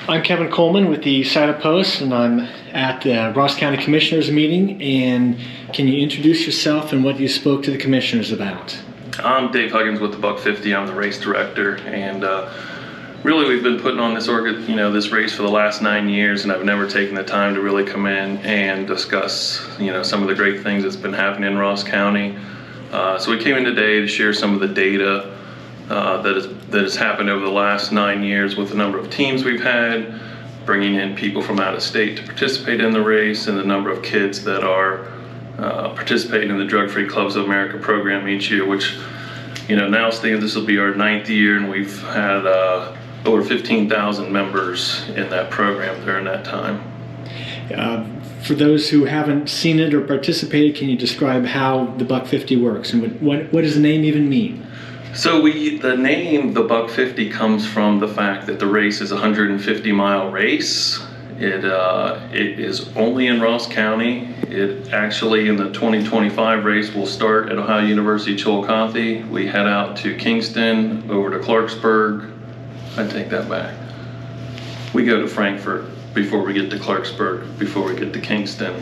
I'm Kevin Coleman with the Cider Post, and I'm at the Ross County Commissioners meeting. And can you introduce yourself and what you spoke to the commissioners about? I'm Dave Huggins with the Buck 50. I'm the race director, and really we've been putting on this race for the last 9 years, and I've never taken the time to really come in and discuss some of the great things that's been happening in Ross County. So we came in today to share some of the data that has happened over the last 9 years with the number of teams we've had, bringing in people from out of state to participate in the race, and the number of kids that are participating in the Drug-Free Clubs of America program each year, which now this will be our 9th year, and we've had over 15,000 members in that program during that time. For those who haven't seen it or participated, can you describe how the Buck 50 works, and what does the name even mean? So the name, the Buck 50, comes from the fact that the race is a 150-mile race. It is only in Ross County. It actually, in the 2025 race, will start at Ohio University Chillicothe. We head out to Kingston, over to Clarksburg. I take that back. We go to Frankfort before we get to Clarksburg, before we get to Kingston.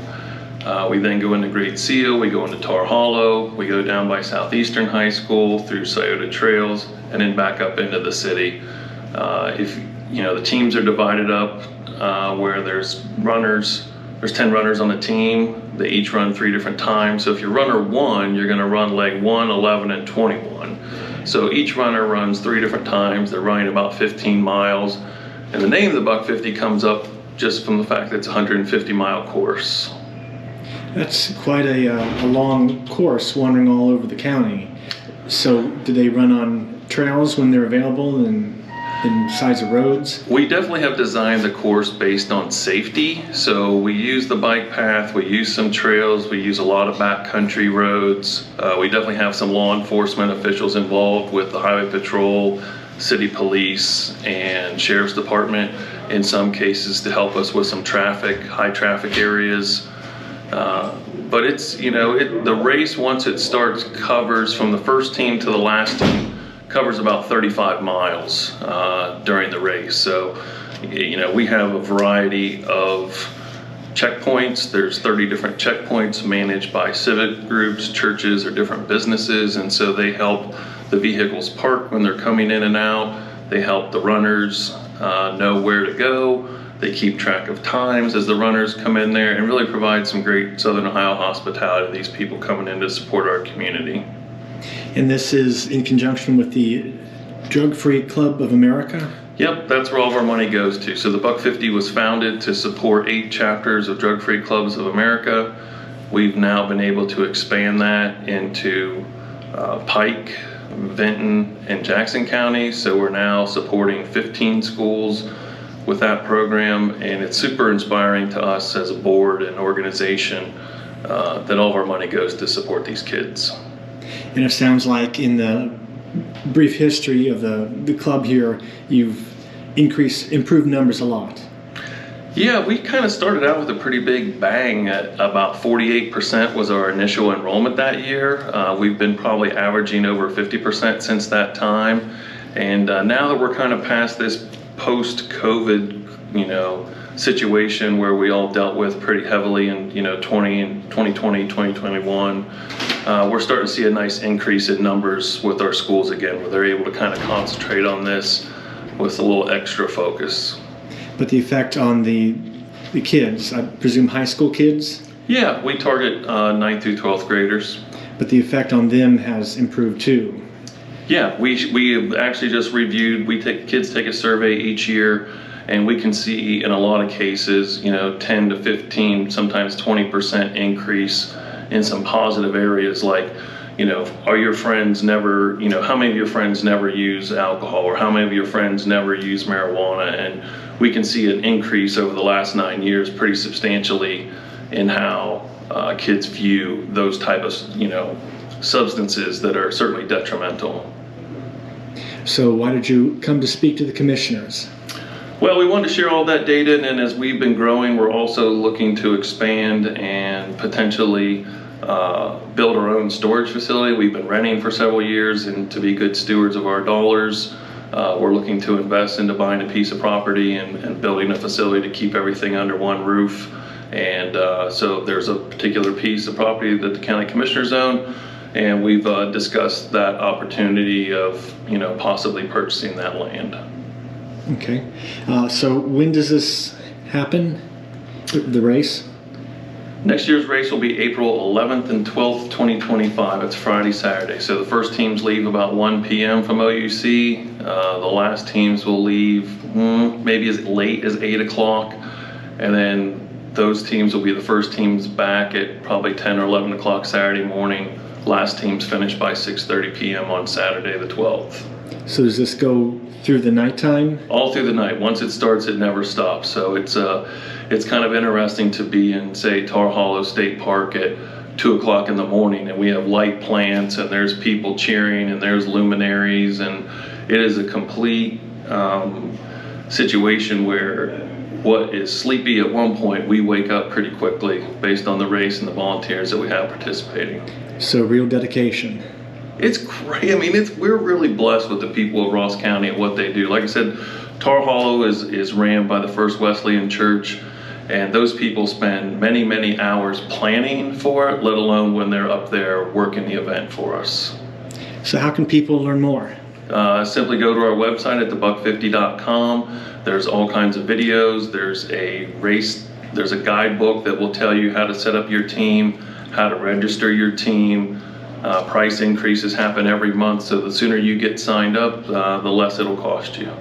We then go into Great Seal, we go into Tar Hollow, we go down by Southeastern High School through Scioto Trails, and then back up into the city. The teams are divided up where there's 10 runners on a team. They each run 3 different times. So if you're runner 1, you're going to run leg 1, 11, and 21. So each runner runs 3 different times. They're running about 15 miles. And the name of the Buck 50 comes up just from the fact that it's a 150-mile course. That's quite a long course, wandering all over the county. So do they run on trails when they're available and sides of roads? We definitely have designed the course based on safety. So we use the bike path, we use some trails, we use a lot of backcountry roads. We definitely have some law enforcement officials involved with the Highway Patrol, City Police, and Sheriff's Department in some cases to help us with some high traffic areas. But the race, once it starts, covers from the first team to the last team, covers about 35 miles during the race. So, we have a variety of checkpoints. There's 30 different checkpoints managed by civic groups, churches, or different businesses, and so they help the vehicles park when they're coming in and out. They help the runners know where to go. They keep track of times as the runners come in there, and really provide some great Southern Ohio hospitality to these people coming in to support our community. And this is in conjunction with the Drug-Free Club of America? Yep, that's where all of our money goes to. So the Buck 50 was founded to support 8 chapters of Drug-Free Clubs of America. We've now been able to expand that into Pike, Vinton, and Jackson counties. So we're now supporting 15 schools with that program, and it's super inspiring to us as a board and organization that all of our money goes to support these kids. And it sounds like in the brief history of the club here, you've improved numbers a lot. Yeah, we kind of started out with a pretty big bang. At about 48% was our initial enrollment that year. We've been probably averaging over 50% since that time. And now that we're kind of past this post-COVID, situation where we all dealt with pretty heavily in 2020, 2021, we're starting to see a nice increase in numbers with our schools again, where they're able to kind of concentrate on this with a little extra focus. But the effect on the kids, I presume high school kids? Yeah, we target 9th through 12th graders. But the effect on them has improved too. Yeah, we actually just reviewed, kids take a survey each year, and we can see in a lot of cases, 10 to 15, sometimes 20% increase in some positive areas, like, are your friends never, how many of your friends never use alcohol, or how many of your friends never use marijuana? And we can see an increase over the last 9 years pretty substantially in how kids view those type of, substances that are certainly detrimental. So why did you come to speak to the commissioners? Well, we wanted to share all that data, and then as we've been growing, we're also looking to expand and potentially build our own storage facility. We've been renting for several years, and to be good stewards of our dollars, We're looking to invest into buying a piece of property and building a facility to keep everything under one roof. And so there's a particular piece of property that the county commissioners own, and we've discussed that opportunity of, possibly purchasing that land. Okay. So when does this happen, the race? Next year's race will be April 11th and 12th, 2025. It's Friday, Saturday. So the first teams leave about 1 p.m. from OUC. The last teams will leave maybe as late as 8 o'clock. And then those teams will be the first teams back at probably 10 or 11 o'clock Saturday morning. Last teams finish by 6:30 p.m. on Saturday the 12th. So does this go through the nighttime? All through the night. Once it starts, it never stops. So it's kind of interesting to be in, say, Tar Hollow State Park at 2 o'clock in the morning, and we have light plants, and there's people cheering, and there's luminaries, and it is a complete situation where what is sleepy at one point, we wake up pretty quickly based on the race and the volunteers that we have participating. So real dedication. It's great. I mean, we're really blessed with the people of Ross County and what they do. Like I said, Tar Hollow is ran by the First Wesleyan Church, and those people spend many, many hours planning for it, let alone when they're up there working the event for us. So how can people learn more? Simply go to our website at thebuck50.com. There's all kinds of videos. There's a guidebook that will tell you how to set up your team, how to register your team. Price increases happen every month, so the sooner you get signed up, the less it'll cost you.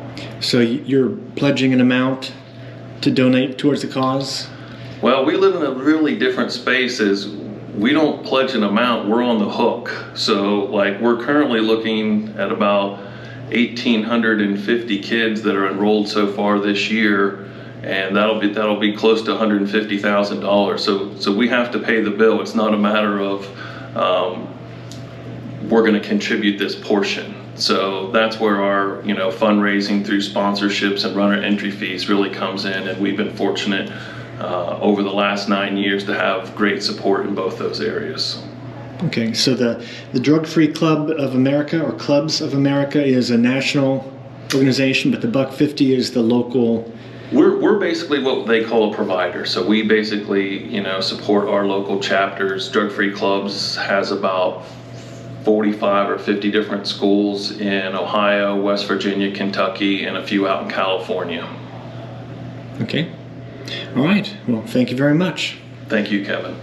So you're pledging an amount to donate towards the cause? Well, we live in a really different space. As we don't pledge an amount, we're on the hook. So like we're currently looking at about 1,850 kids that are enrolled so far this year, and that'll be close to $150,000. So we have to pay the bill. It's not a matter of we're going to contribute this portion. So that's where our fundraising through sponsorships and runner entry fees really comes in, and we've been fortunate over the last 9 years to have great support in both those areas. Okay, so the Drug-Free Club of America, or Clubs of America, is a national organization, but the Buck 50 is the local. We're basically what they call a provider. So we basically support our local chapters. Drug-Free Clubs has about 45 or 50 different schools in Ohio, West Virginia, Kentucky, and a few out in California. Okay. All right. Well, thank you very much. Thank you, Kevin.